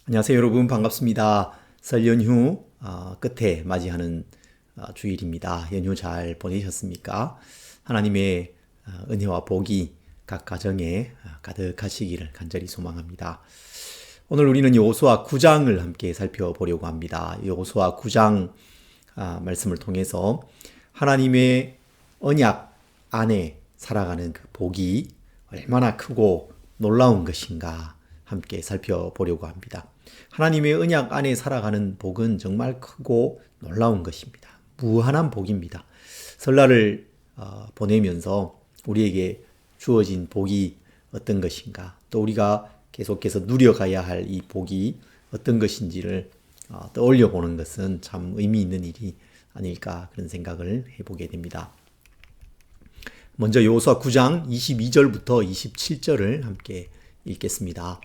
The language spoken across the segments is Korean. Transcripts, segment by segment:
안녕하세요, 여러분. 반갑습니다. 설 연휴 끝에 맞이하는 주일입니다. 연휴 잘 보내셨습니까? 하나님의 은혜와 복이 각 가정에 가득하시기를 간절히 소망합니다. 오늘 우리는 여호수아 9장을 함께 살펴보려고 합니다. 여호수아 9장 말씀을 통해서 하나님의 언약 안에 살아가는 그 복이 얼마나 크고 놀라운 것인가 함께 살펴보려고 합니다. 하나님의 언약 안에 살아가는 복은 정말 크고 놀라운 것입니다. 무한한 복입니다. 설날을 보내면서 우리에게 주어진 복이 어떤 것인가, 또 우리가 계속해서 누려가야 할 이 복이 어떤 것인지를 떠올려 보는 것은 참 의미 있는 일이 아닐까 그런 생각을 해보게 됩니다. 먼저 여호수아 9장 22절부터 27절을 함께 읽겠습니다.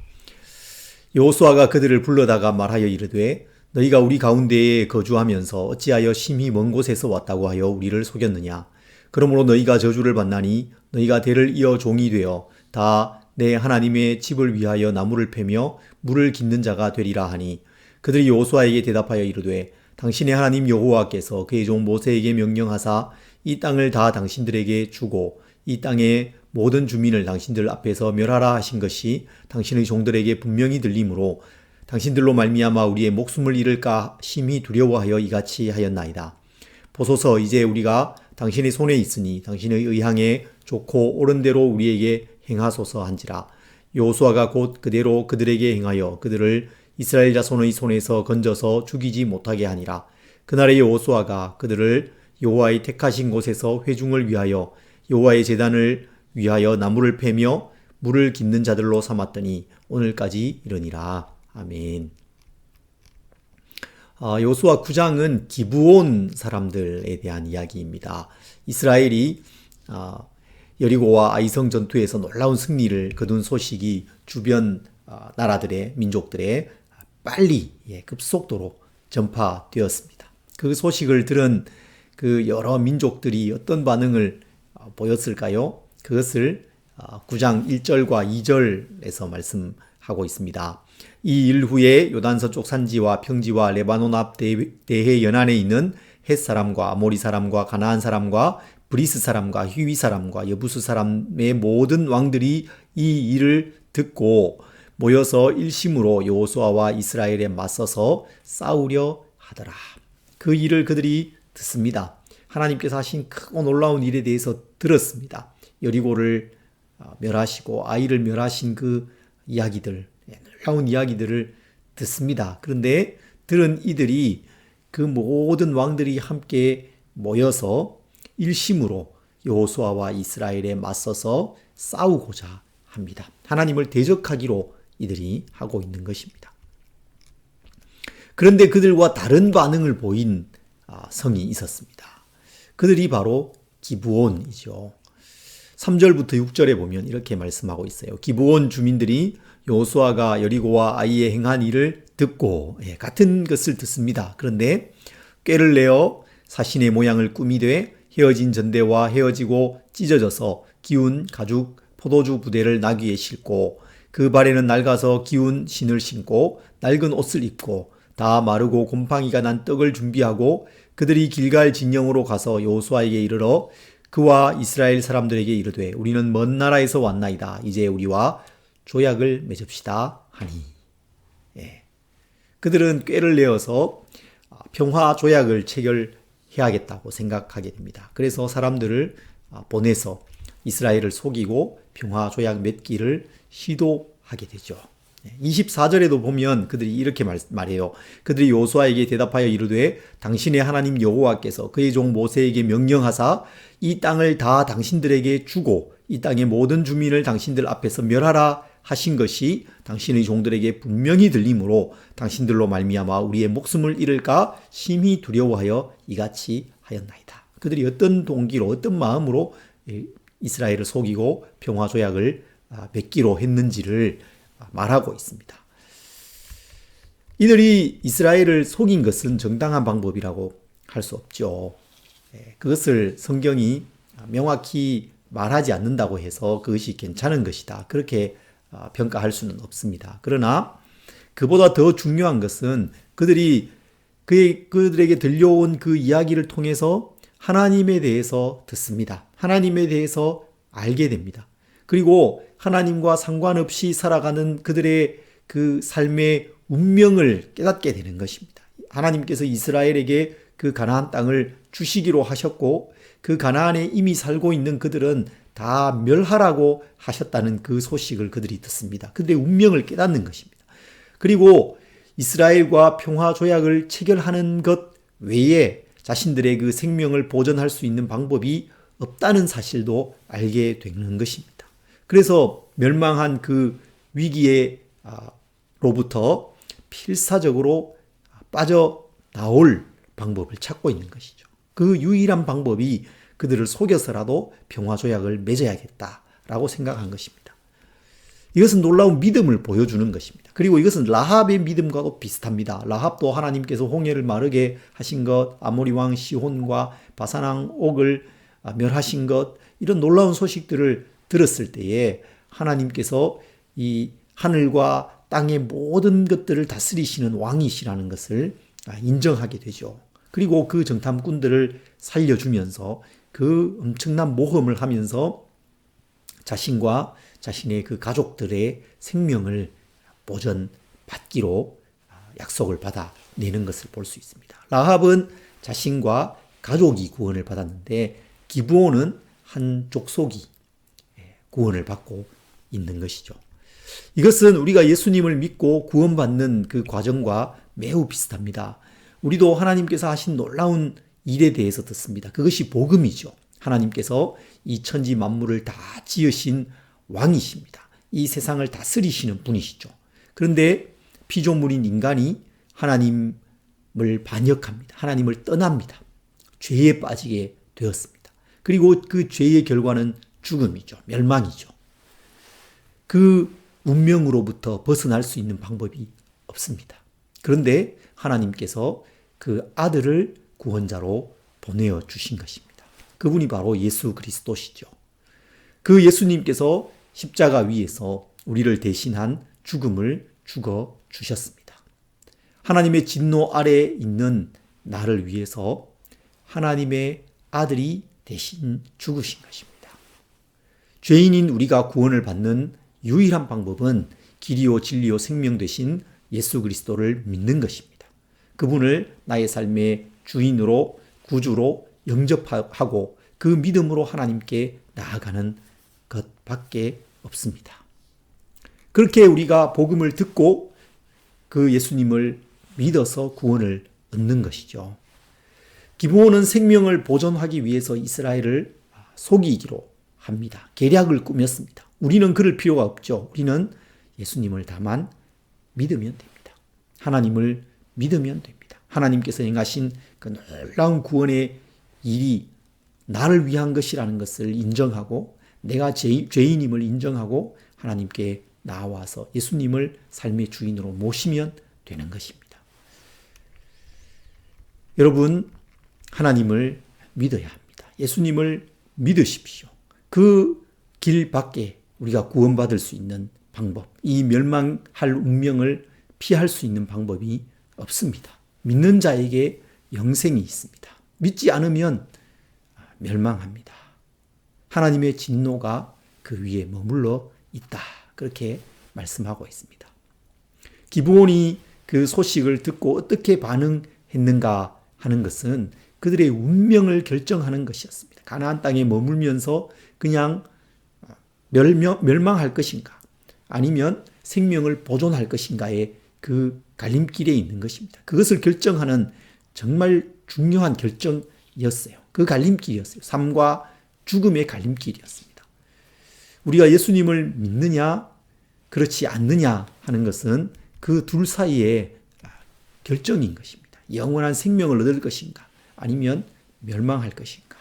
여호수아가 그들을 불러다가 말하여 이르되 너희가 우리 가운데에 거주하면서 어찌하여 심히 먼 곳에서 왔다고 하여 우리를 속였느냐. 그러므로 너희가 저주를 받나니 너희가 대를 이어 종이 되어 다 내 하나님의 집을 위하여 나무를 패며 물을 깃는 자가 되리라 하니, 그들이 여호수아에게 대답하여 이르되 당신의 하나님 여호와께서 그의 종 모세에게 명령하사 이 땅을 다 당신들에게 주고 이 땅의 모든 주민을 당신들 앞에서 멸하라 하신 것이 당신의 종들에게 분명히 들리므로 당신들로 말미암아 우리의 목숨을 잃을까 심히 두려워하여 이같이 하였나이다. 보소서, 이제 우리가 당신의 손에 있으니 당신의 의향에 좋고 옳은 대로 우리에게 행하소서 한지라. 여호수아가 곧 그대로 그들에게 행하여 그들을 이스라엘 자손의 손에서 건져서 죽이지 못하게 하니라. 그날에 여호수아가 그들을 여호와의 택하신 곳에서 회중을 위하여 여호와의 제단을 위하여 나무를 패며 물을 깃는 자들로 삼았더니 오늘까지 이르니라. 아멘. 여호수아 9장은 기브온 사람들에 대한 이야기입니다. 이스라엘이 여리고와 아이성 전투에서 놀라운 승리를 거둔 소식이 주변 나라들의 민족들에 빨리 급속도로 전파되었습니다. 그 소식을 들은 그 여러 민족들이 어떤 반응을 보였을까요? 그것을 9장 1절과 2절에서 말씀하고 있습니다. 이 일 후에 요단 서쪽 산지와 평지와 레바논 앞 대해 연안에 있는 헷 사람과 아모리 사람과 가나안 사람과 브리스 사람과 휘위 사람과 여부수 사람의 모든 왕들이 이 일을 듣고 모여서 일심으로 여호수아와 이스라엘에 맞서서 싸우려 하더라. 그 일을 그들이 듣습니다. 하나님께서 하신 크고 놀라운 일에 대해서 들었습니다. 여리고를 멸하시고 아이를 멸하신 그 이야기들, 놀라운 이야기들을 듣습니다. 그런데 들은 이들이 그 모든 왕들이 함께 모여서 일심으로 여호수아와 이스라엘에 맞서서 싸우고자 합니다. 하나님을 대적하기로 이들이 하고 있는 것입니다. 그런데 그들과 다른 반응을 보인 성이 있었습니다. 그들이 바로 기브온이죠. 3절부터 6절에 보면 이렇게 말씀하고 있어요. 기브온 주민들이 여호수아가 여리고와 아이에 행한 일을 듣고 같은 것을 듣습니다. 그런데 꾀를 내어 사신의 모양을 꾸미되 헤어진 전대와 헤어지고 찢어져서 기운 가죽 포도주 부대를 나귀에 싣고 그 발에는 낡아서 기운 신을 신고 낡은 옷을 입고 다 마르고 곰팡이가 난 떡을 준비하고 그들이 길갈 진영으로 가서 여호수아에게 이르러 그와 이스라엘 사람들에게 이르되 우리는 먼 나라에서 왔나이다. 이제 우리와 조약을 맺읍시다 하니. 그들은 꾀를 내어서 평화 조약을 체결해야겠다고 생각하게 됩니다. 그래서 사람들을 보내서 이스라엘을 속이고 평화 조약 맺기를 시도하게 되죠. 24절에도 보면 그들이 이렇게 말해요. 그들이 여호수아에게 대답하여 이르되 당신의 하나님 여호와께서 그의 종 모세에게 명령하사 이 땅을 다 당신들에게 주고 이 땅의 모든 주민을 당신들 앞에서 멸하라 하신 것이 당신의 종들에게 분명히 들리므로 당신들로 말미암아 우리의 목숨을 잃을까 심히 두려워하여 이같이 하였나이다. 그들이 어떤 동기로 어떤 마음으로 이스라엘을 속이고 평화 조약을 맺기로 했는지를 말하고 있습니다. 이들이 이스라엘을 속인 것은 정당한 방법이라고 할 수 없죠. 그것을 성경이 명확히 말하지 않는다고 해서 그것이 괜찮은 것이다, 그렇게 평가할 수는 없습니다. 그러나 그보다 더 중요한 것은 그들에게 들려온 그 이야기를 통해서 하나님에 대해서 듣습니다. 하나님에 대해서 알게 됩니다. 그리고 하나님과 상관없이 살아가는 그들의 그 삶의 운명을 깨닫게 되는 것입니다. 하나님께서 이스라엘에게 그 가나안 땅을 주시기로 하셨고 그 가나안에 이미 살고 있는 그들은 다 멸하라고 하셨다는 그 소식을 그들이 듣습니다. 그들의 운명을 깨닫는 것입니다. 그리고 이스라엘과 평화 조약을 체결하는 것 외에 자신들의 그 생명을 보존할 수 있는 방법이 없다는 사실도 알게 되는 것입니다. 그래서 멸망한 그 위기로부터 필사적으로 빠져나올 방법을 찾고 있는 것이죠. 그 유일한 방법이 그들을 속여서라도 평화조약을 맺어야겠다라고 생각한 것입니다. 이것은 놀라운 믿음을 보여주는 것입니다. 그리고 이것은 라합의 믿음과도 비슷합니다. 라합도 하나님께서 홍해를 마르게 하신 것, 아모리 왕 시혼과 바산 왕 옥을 멸하신 것, 이런 놀라운 소식들을 들었을 때에 하나님께서 이 하늘과 땅의 모든 것들을 다스리시는 왕이시라는 것을 인정하게 되죠. 그리고 그 정탐꾼들을 살려주면서 그 엄청난 모험을 하면서 자신과 자신의 그 가족들의 생명을 보전받기로 약속을 받아내는 것을 볼 수 있습니다. 라합은 자신과 가족이 구원을 받았는데 기브온은 한 족속이 구원을 받고 있는 것이죠. 이것은 우리가 예수님을 믿고 구원받는 그 과정과 매우 비슷합니다. 우리도 하나님께서 하신 놀라운 일에 대해서 듣습니다. 그것이 복음이죠. 하나님께서 이 천지 만물을 다 지으신 왕이십니다. 이 세상을 다스리시는 분이시죠. 그런데 피조물인 인간이 하나님을 반역합니다. 하나님을 떠납니다. 죄에 빠지게 되었습니다. 그리고 그 죄의 결과는 죽음이죠. 멸망이죠. 그 운명으로부터 벗어날 수 있는 방법이 없습니다. 그런데 하나님께서 그 아들을 구원자로 보내어 주신 것입니다. 그분이 바로 예수 그리스도시죠. 그 예수님께서 십자가 위에서 우리를 대신한 죽음을 죽어 주셨습니다. 하나님의 진노 아래에 있는 나를 위해서 하나님의 아들이 대신 죽으신 것입니다. 죄인인 우리가 구원을 받는 유일한 방법은 길이요 진리요 생명 되신 예수 그리스도를 믿는 것입니다. 그분을 나의 삶의 주인으로 구주로 영접하고 그 믿음으로 하나님께 나아가는 것밖에 없습니다. 그렇게 우리가 복음을 듣고 그 예수님을 믿어서 구원을 얻는 것이죠. 기브온은 생명을 보존하기 위해서 이스라엘을 속이기로 합니다. 계략을 꾸몄습니다. 우리는 그럴 필요가 없죠. 우리는 예수님을 다만 믿으면 됩니다. 하나님을 믿으면 됩니다. 하나님께서 행하신 그 놀라운 구원의 일이 나를 위한 것이라는 것을 인정하고 내가 죄인임을 인정하고 하나님께 나와서 예수님을 삶의 주인으로 모시면 되는 것입니다. 여러분, 하나님을 믿어야 합니다. 예수님을 믿으십시오. 그 길 밖에 우리가 구원받을 수 있는 방법, 이 멸망할 운명을 피할 수 있는 방법이 없습니다. 믿는 자에게 영생이 있습니다. 믿지 않으면 멸망합니다. 하나님의 진노가 그 위에 머물러 있다. 그렇게 말씀하고 있습니다. 기브온이 그 소식을 듣고 어떻게 반응했는가 하는 것은 그들의 운명을 결정하는 것이었습니다. 가나안 땅에 머물면서 그냥 멸망할 것인가 아니면 생명을 보존할 것인가의 그 갈림길에 있는 것입니다. 그것을 결정하는 정말 중요한 결정이었어요. 그 갈림길이었어요. 삶과 죽음의 갈림길이었습니다. 우리가 예수님을 믿느냐 그렇지 않느냐 하는 것은 그 둘 사이의 결정인 것입니다. 영원한 생명을 얻을 것인가 아니면 멸망할 것인가.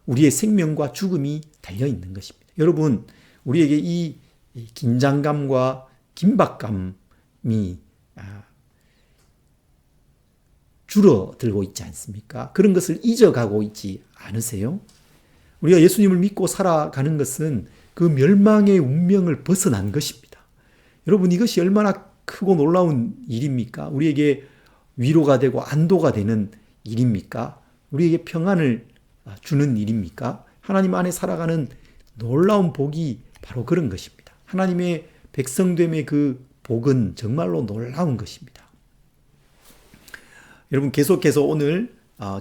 우리의 생명과 죽음이 달려있는 것입니다. 여러분, 우리에게 이 긴장감과 긴박감이 줄어들고 있지 않습니까? 그런 것을 잊어가고 있지 않으세요? 우리가 예수님을 믿고 살아가는 것은 그 멸망의 운명을 벗어난 것입니다. 여러분, 이것이 얼마나 크고 놀라운 일입니까? 우리에게 위로가 되고 안도가 되는 일입니까? 우리에게 평안을 주는 일입니까? 하나님 안에 살아가는 놀라운 복이 바로 그런 것입니다. 하나님의 백성됨의 그 복은 정말로 놀라운 것입니다. 여러분, 계속해서 오늘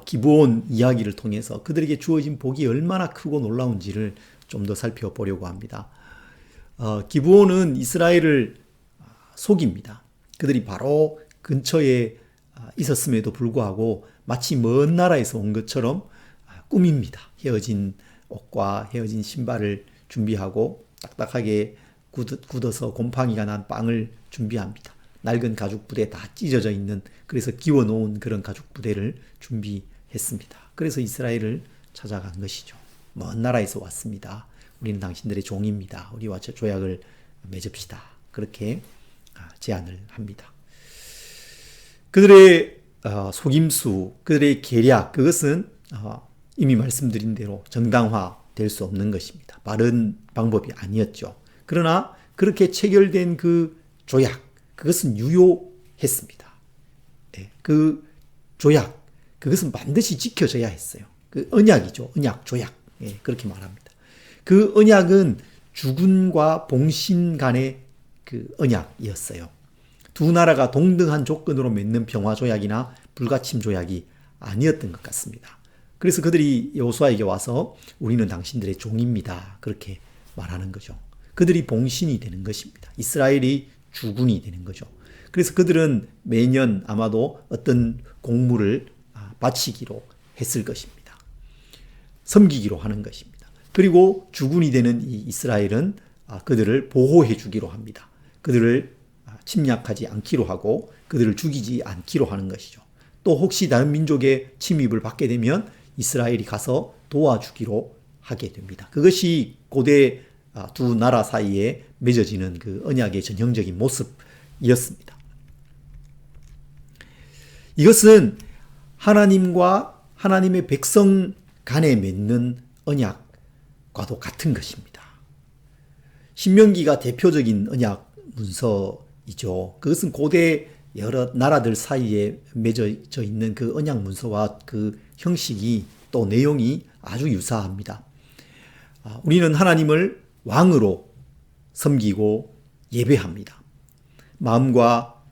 기브온 이야기를 통해서 그들에게 주어진 복이 얼마나 크고 놀라운지를 좀 더 살펴보려고 합니다. 기브온은 이스라엘을 속입니다. 그들이 바로 근처에 있었음에도 불구하고 마치 먼 나라에서 온 것처럼 꾸밉니다. 헤어진 옷과 헤어진 신발을 준비하고 딱딱하게 굳어서 곰팡이가 난 빵을 준비합니다. 낡은 가죽 부대 다 찢어져 있는, 그래서 기워놓은 그런 가죽 부대를 준비했습니다. 그래서 이스라엘을 찾아간 것이죠. 먼 나라에서 왔습니다. 우리는 당신들의 종입니다. 우리와 조약을 맺읍시다. 그렇게 제안을 합니다. 그들의 속임수, 그들의 계략, 그것은 이미 말씀드린 대로 정당화될 수 없는 것입니다. 바른 방법이 아니었죠. 그러나 그렇게 체결된 그 조약, 그것은 유효했습니다. 네, 그 조약, 그것은 반드시 지켜져야 했어요. 그 언약이죠. 언약, 조약. 네, 그렇게 말합니다. 그 언약은 주군과 봉신 간의 그 언약이었어요. 두 나라가 동등한 조건으로 맺는 평화조약이나 불가침 조약이 아니었던 것 같습니다. 그래서 그들이 여호수아에게 와서 우리는 당신들의 종입니다. 그렇게 말하는 거죠. 그들이 봉신이 되는 것입니다. 이스라엘이 주군이 되는 거죠. 그래서 그들은 매년 아마도 어떤 공물을 바치기로 했을 것입니다. 섬기기로 하는 것입니다. 그리고 주군이 되는 이 이스라엘은 그들을 보호해 주기로 합니다. 그들을 침략하지 않기로 하고 그들을 죽이지 않기로 하는 것이죠. 또 혹시 다른 민족의 침입을 받게 되면 이스라엘이 가서 도와주기로 하게 됩니다. 그것이 고대 두 나라 사이에 맺어지는 그 언약의 전형적인 모습이었습니다. 이것은 하나님과 하나님의 백성 간에 맺는 언약과도 같은 것입니다. 신명기가 대표적인 언약 문서이죠. 그것은 고대 여러 나라들 사이에 맺어져 있는 그 언약 문서와 그 형식이 또 내용이 아주 유사합니다. 우리는 하나님을 왕으로 섬기고 예배합니다. 마음과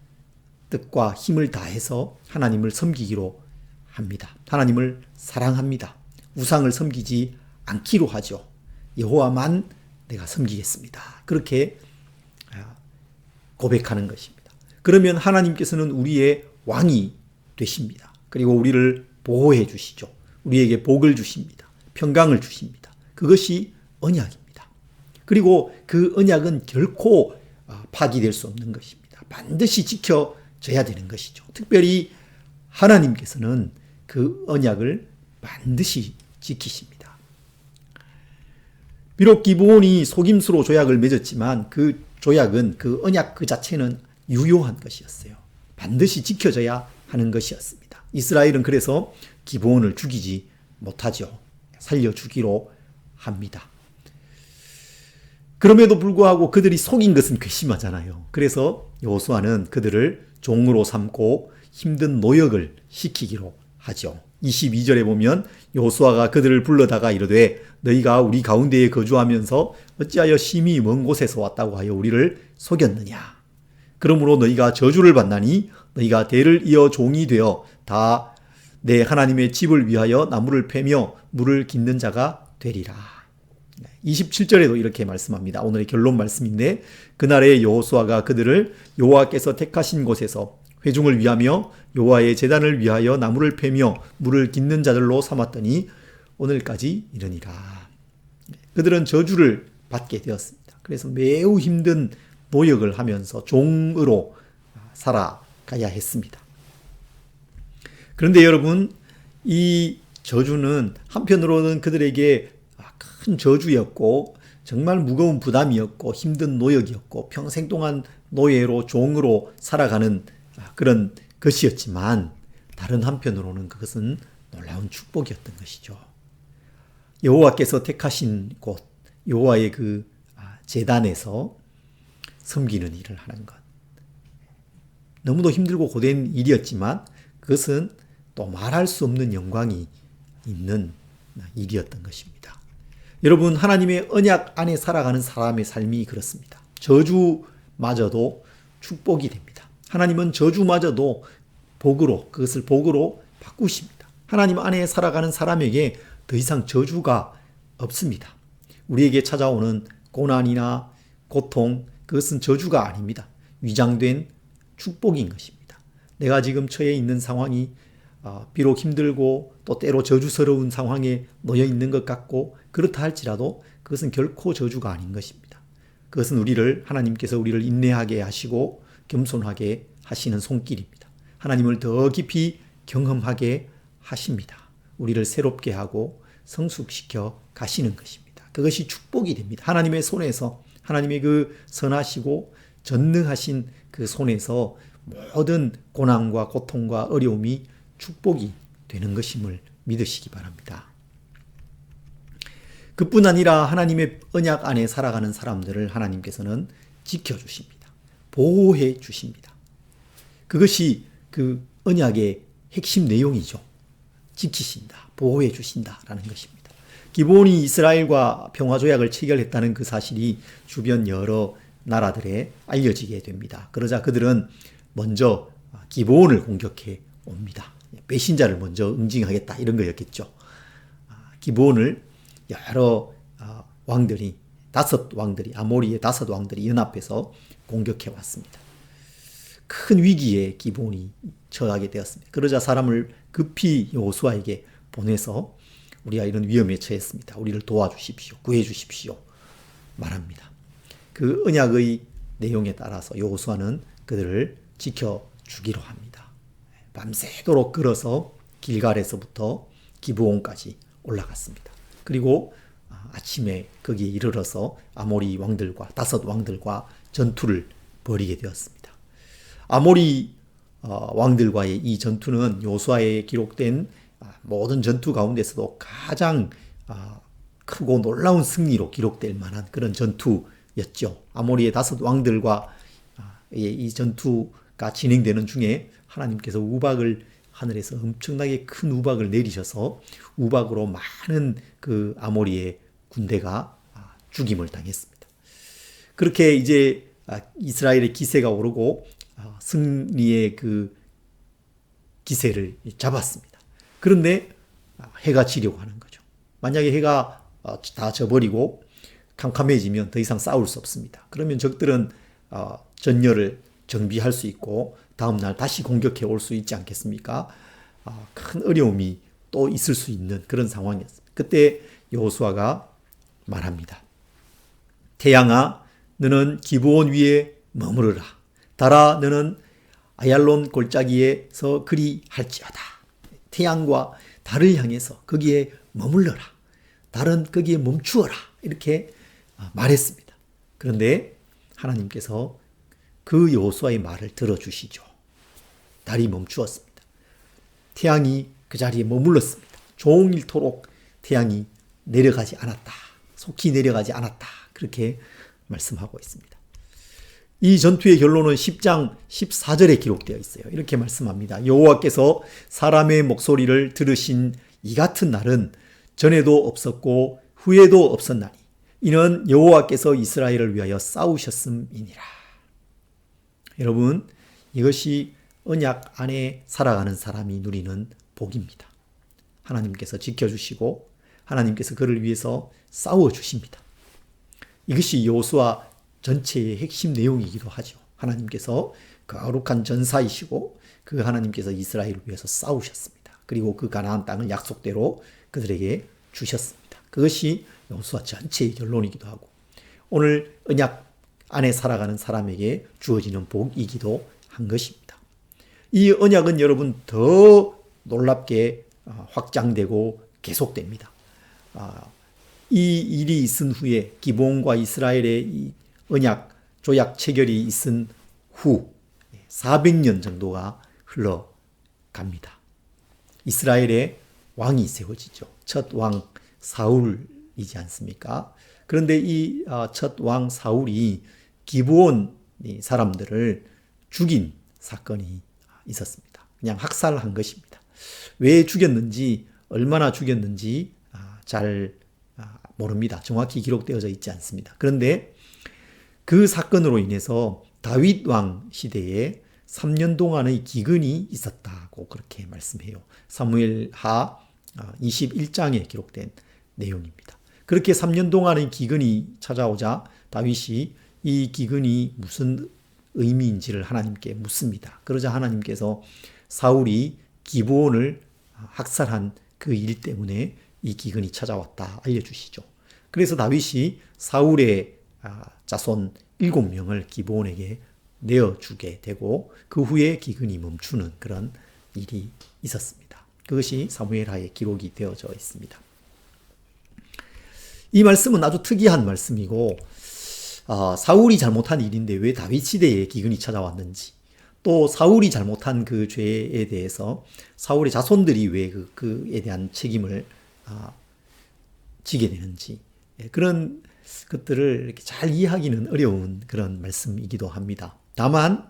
뜻과 힘을 다해서 하나님을 섬기기로 합니다. 하나님을 사랑합니다. 우상을 섬기지 않기로 하죠. 여호와만 내가 섬기겠습니다. 그렇게 고백하는 것입니다. 그러면 하나님께서는 우리의 왕이 되십니다. 그리고 우리를 보호해 주시죠. 우리에게 복을 주십니다. 평강을 주십니다. 그것이 언약입니다. 그리고 그 언약은 결코 파기될 수 없는 것입니다. 반드시 지켜져야 되는 것이죠. 특별히 하나님께서는 그 언약을 반드시 지키십니다. 비록 기브온이 속임수로 조약을 맺었지만 그 조약은, 그 언약 그 자체는 유효한 것이었어요. 반드시 지켜져야 하는 것이었습니다. 이스라엘은 그래서 기브온을 죽이지 못하죠. 살려주기로 합니다. 그럼에도 불구하고 그들이 속인 것은 괘씸하잖아요. 그래서 여호수아는 그들을 종으로 삼고 힘든 노역을 시키기로 하죠. 22절에 보면 여호수아가 그들을 불러다가 이르되 너희가 우리 가운데에 거주하면서 어찌하여 심히 먼 곳에서 왔다고 하여 우리를 속였느냐. 그러므로 너희가 저주를 받나니 너희가 대를 이어 종이 되어 다 내 하나님의 집을 위하여 나무를 패며 물을 깃는 자가 되리라. 27절에도 이렇게 말씀합니다. 오늘의 결론 말씀인데 그날에 여호수아가 그들을 여호와께서 택하신 곳에서 회중을 위하며 여호와의 제단을 위하여 나무를 패며 물을 깃는 자들로 삼았더니 오늘까지 이르니라. 그들은 저주를 받게 되었습니다. 그래서 매우 힘든 노역을 하면서 종으로 살아가야 했습니다. 그런데 여러분, 이 저주는 한편으로는 그들에게 큰 저주였고 정말 무거운 부담이었고 힘든 노역이었고 평생 동안 노예로 종으로 살아가는 그런 것이었지만 다른 한편으로는 그것은 놀라운 축복이었던 것이죠. 여호와께서 택하신 곳, 여호와의 그 제단에서 섬기는 일을 하는 것. 너무도 힘들고 고된 일이었지만 그것은 또 말할 수 없는 영광이 있는 일이었던 것입니다. 여러분, 하나님의 언약 안에 살아가는 사람의 삶이 그렇습니다. 저주마저도 축복이 됩니다. 하나님은 저주마저도 복으로, 그것을 복으로 바꾸십니다. 하나님 안에 살아가는 사람에게 더 이상 저주가 없습니다. 우리에게 찾아오는 고난이나 고통, 그것은 저주가 아닙니다. 위장된 축복인 것입니다. 내가 지금 처해 있는 상황이 비록 힘들고 또 때로 저주스러운 상황에 놓여 있는 것 같고 그렇다 할지라도 그것은 결코 저주가 아닌 것입니다. 그것은 하나님께서 우리를 인내하게 하시고 겸손하게 하시는 손길입니다. 하나님을 더 깊이 경험하게 하십니다. 우리를 새롭게 하고 성숙시켜 가시는 것입니다. 그것이 축복이 됩니다. 하나님의 손에서, 하나님의 그 선하시고 전능하신 그 손에서 모든 고난과 고통과 어려움이 축복이 되는 것임을 믿으시기 바랍니다. 그뿐 아니라 하나님의 언약 안에 살아가는 사람들을 하나님께서는 지켜주십니다. 보호해 주십니다. 그것이 그 언약의 핵심 내용이죠. 지키신다, 보호해 주신다라는 것입니다. 기브온이 이스라엘과 평화조약을 체결했다는 그 사실이 주변 여러 나라들에 알려지게 됩니다. 그러자 그들은 먼저 기브온을 공격해 옵니다. 배신자를 먼저 응징하겠다 이런 거였겠죠. 기브온을 여러 왕들이, 5왕들이, 아모리의 5왕들이 연합해서 공격해 왔습니다. 큰 위기에 기브온이 처하게 되었습니다. 그러자 사람을 급히 여호수아에게 보내서 우리가 이런 위험에 처했습니다. 우리를 도와주십시오. 구해주십시오. 말합니다. 그 언약의 내용에 따라서 여호수아는 그들을 지켜주기로 합니다. 밤새도록 걸어서 길갈에서부터 기브온까지 올라갔습니다. 그리고 아침에 거기에 이르러서 아모리 왕들과 5왕들과 전투를 벌이게 되었습니다. 아모리 왕들과의 이 전투는 여호수아에 기록된 모든 전투 가운데서도 가장 크고 놀라운 승리로 기록될 만한 그런 전투였죠. 아모리의 5왕들과 이 전투가 진행되는 중에 하나님께서 하늘에서 엄청나게 큰 우박을 내리셔서 우박으로 많은 그 아모리의 군대가 죽임을 당했습니다. 그렇게 이제 이스라엘의 기세가 오르고 승리의 그 기세를 잡았습니다. 그런데 해가 지려고 하는 거죠. 만약에 해가 다 져버리고 캄캄해지면 더 이상 싸울 수 없습니다. 그러면 적들은 전열을 정비할 수 있고 다음날 다시 공격해 올 수 있지 않겠습니까? 큰 어려움이 또 있을 수 있는 그런 상황이었습니다. 그때 여호수아가 말합니다. 태양아, 너는 기브온 위에 머무르라. 달아, 너는 아얄론 골짜기에서 그리 할지어다. 태양과 달을 향해서 거기에 머물러라. 달은 거기에 멈추어라. 이렇게 말했습니다. 그런데 하나님께서 그 여호수아의 말을 들어주시죠. 달이 멈추었습니다. 태양이 그 자리에 머물렀습니다. 종일토록 태양이 내려가지 않았다. 속히 내려가지 않았다. 그렇게 말씀하고 있습니다. 이 전투의 결론은 10장 14절에 기록되어 있어요. 이렇게 말씀합니다. 여호와께서 사람의 목소리를 들으신 이 같은 날은 전에도 없었고 후에도 없었나니 이는 여호와께서 이스라엘을 위하여 싸우셨음이니라. 여러분, 이것이 언약 안에 살아가는 사람이 누리는 복입니다. 하나님께서 지켜주시고 하나님께서 그를 위해서 싸워주십니다. 이것이 여호수아 전체의 핵심 내용이기도 하죠. 하나님께서 거룩한 전사이시고 그 하나님께서 이스라엘을 위해서 싸우셨습니다. 그리고 그 가나안 땅을 약속대로 그들에게 주셨습니다. 그것이 여호수아 전체의 결론이기도 하고 오늘 언약 안에 살아가는 사람에게 주어지는 복이기도 한 것입니다. 이 언약은 여러분 더 놀랍게 확장되고 계속됩니다. 이 일이 있은 후에 기브온과 이스라엘의 이 언약 조약 체결이 있은 후 400년 정도가 흘러갑니다. 이스라엘의 왕이 세워지죠. 첫 왕 사울이지 않습니까? 그런데 이 첫 왕 사울이 기브온 사람들을 죽인 사건이 있었습니다. 그냥 학살한 것입니다. 왜 죽였는지, 얼마나 죽였는지 잘 모릅니다. 정확히 기록되어져 있지 않습니다. 그런데 그 사건으로 인해서 다윗 왕 시대에 3년 동안의 기근이 있었다고 그렇게 말씀해요. 사무엘하 21장에 기록된 내용입니다. 그렇게 3년 동안의 기근이 찾아오자 다윗이 이 기근이 무슨 의미인지를 하나님께 묻습니다. 그러자 하나님께서 사울이 기브온을 학살한 그 일 때문에 이 기근이 찾아왔다 알려주시죠. 그래서 다윗이 사울의 자손 7명을 기브온에게 내어주게 되고 그 후에 기근이 멈추는 그런 일이 있었습니다. 그것이 사무엘하에 기록이 되어져 있습니다. 이 말씀은 아주 특이한 말씀이고 사울이 잘못한 일인데 왜 다윗 시대에 기근이 찾아왔는지, 또 사울이 잘못한 그 죄에 대해서 사울의 자손들이 왜 그에 대한 책임을 지게 되는지, 그런 것들을 이렇게 잘 이해하기는 어려운 그런 말씀이기도 합니다. 다만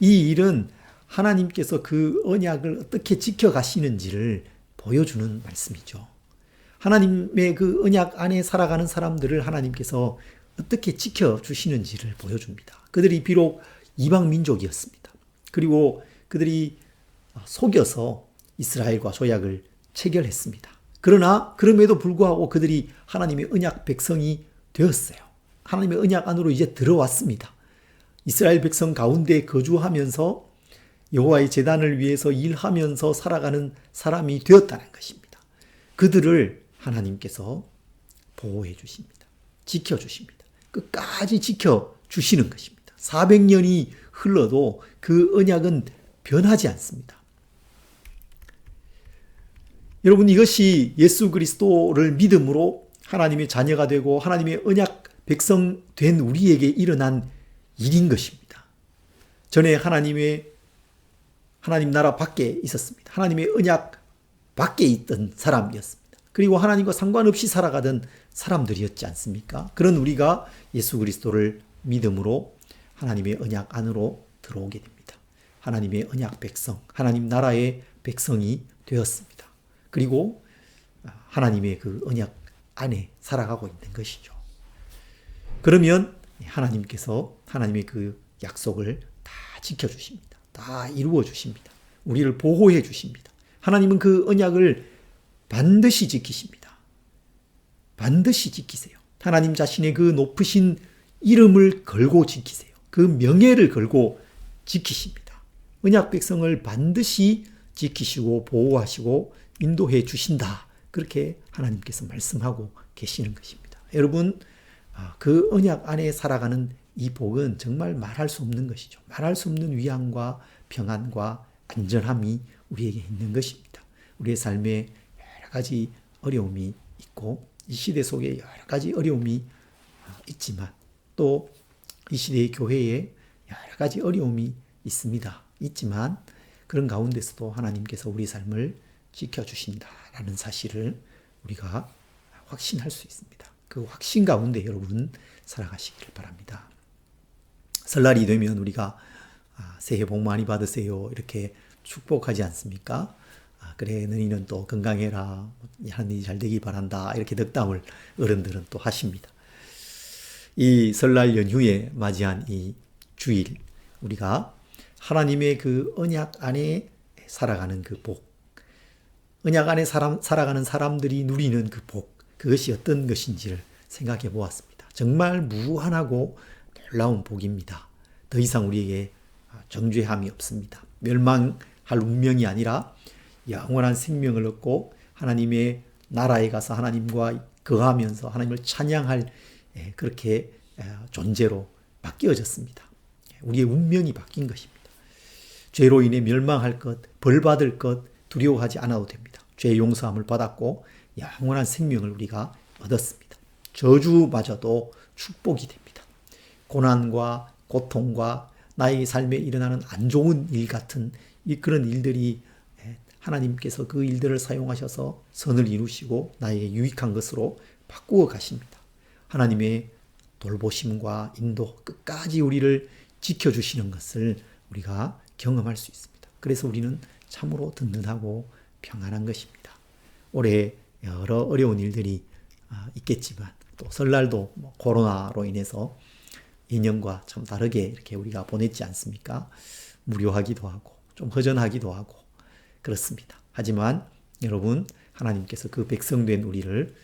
이 일은 하나님께서 그 언약을 어떻게 지켜가시는지를 보여주는 말씀이죠. 하나님의 그 언약 안에 살아가는 사람들을 하나님께서 어떻게 지켜주시는지를 보여줍니다. 그들이 비록 이방 민족이었습니다. 그리고 그들이 속여서 이스라엘과 조약을 체결했습니다. 그러나 그럼에도 불구하고 그들이 하나님의 언약 백성이 되었어요. 하나님의 언약 안으로 이제 들어왔습니다. 이스라엘 백성 가운데 거주하면서 여호와의 제단을 위해서 일하면서 살아가는 사람이 되었다는 것입니다. 그들을 하나님께서 보호해 주십니다. 지켜주십니다. 끝까지 지켜주시는 것입니다. 400년이 흘러도 그 언약은 변하지 않습니다. 여러분, 이것이 예수 그리스도를 믿음으로 하나님의 자녀가 되고 하나님의 언약 백성 된 우리에게 일어난 일인 것입니다. 전에 하나님 나라 밖에 있었습니다. 하나님의 언약 밖에 있던 사람이었습니다. 그리고 하나님과 상관없이 살아가던 사람들이었지 않습니까? 그런 우리가 예수 그리스도를 믿음으로 하나님의 언약 안으로 들어오게 됩니다. 하나님의 언약 백성, 하나님 나라의 백성이 되었습니다. 그리고 하나님의 그 언약 안에 살아가고 있는 것이죠. 그러면 하나님께서 하나님의 그 약속을 다 지켜주십니다. 다 이루어 주십니다. 우리를 보호해 주십니다. 하나님은 그 언약을 반드시 지키십니다. 반드시 지키세요. 하나님 자신의 그 높으신 이름을 걸고 지키세요. 그 명예를 걸고 지키십니다. 언약 백성을 반드시 지키시고 보호하시고 인도해 주신다. 그렇게 하나님께서 말씀하고 계시는 것입니다. 여러분, 그 언약 안에 살아가는 이 복은 정말 말할 수 없는 것이죠. 말할 수 없는 위안과 평안과 안전함이 우리에게 있는 것입니다. 우리의 삶에 여러 가지 어려움이 있고 이 시대 속에 여러 가지 어려움이 있지만 또 이 시대의 교회에 여러 가지 어려움이 있습니다. 있지만 그런 가운데서도 하나님께서 우리 삶을 지켜주신다라는 사실을 우리가 확신할 수 있습니다. 그 확신 가운데 여러분 살아가시기를 바랍니다. 설날이 되면 우리가 새해 복 많이 받으세요 이렇게 축복하지 않습니까? 그래 너희는 또 건강해라 하는 일이 잘 되길 바란다 이렇게 덕담을 어른들은 또 하십니다. 이 설날 연휴에 맞이한 이 주일 우리가 하나님의 그 언약 안에 살아가는 그 복, 언약 안에 살아가는 사람들이 누리는 그 복, 그것이 어떤 것인지를 생각해 보았습니다. 정말 무한하고 놀라운 복입니다. 더 이상 우리에게 정죄함이 없습니다. 멸망할 운명이 아니라 영원한 생명을 얻고 하나님의 나라에 가서 하나님과 거하면서 하나님을 찬양할 그렇게 존재로 바뀌어졌습니다. 우리의 운명이 바뀐 것입니다. 죄로 인해 멸망할 것, 벌받을 것 두려워하지 않아도 됩니다. 죄 용서함을 받았고 영원한 생명을 우리가 얻었습니다. 저주마저도 축복이 됩니다. 고난과 고통과 나의 삶에 일어나는 안 좋은 일 같은 그런 일들이 하나님께서 그 일들을 사용하셔서 선을 이루시고 나에게 유익한 것으로 바꾸어 가십니다. 하나님의 돌보심과 인도 끝까지 우리를 지켜주시는 것을 우리가 경험할 수 있습니다. 그래서 우리는 참으로 든든하고 평안한 것입니다. 올해 여러 어려운 일들이 있겠지만 또 설날도 코로나로 인해서 예년과 참 다르게 이렇게 우리가 보냈지 않습니까? 무료하기도 하고 좀 허전하기도 하고 그렇습니다. 하지만 여러분 하나님께서 그 백성된 우리를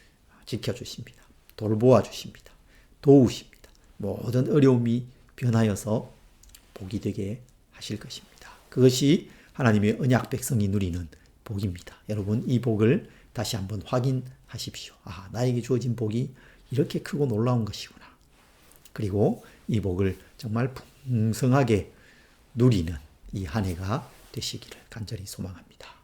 지켜주십니다. 돌보아 주십니다. 도우십니다. 모든 어려움이 변하여서 복이 되게 하실 것입니다. 그것이 하나님의 언약 백성이 누리는 복입니다. 여러분 이 복을 다시 한번 확인하십시오. 나에게 주어진 복이 이렇게 크고 놀라운 것이구나. 그리고 이 복을 정말 풍성하게 누리는 이 한 해가 되시기를 간절히 소망합니다.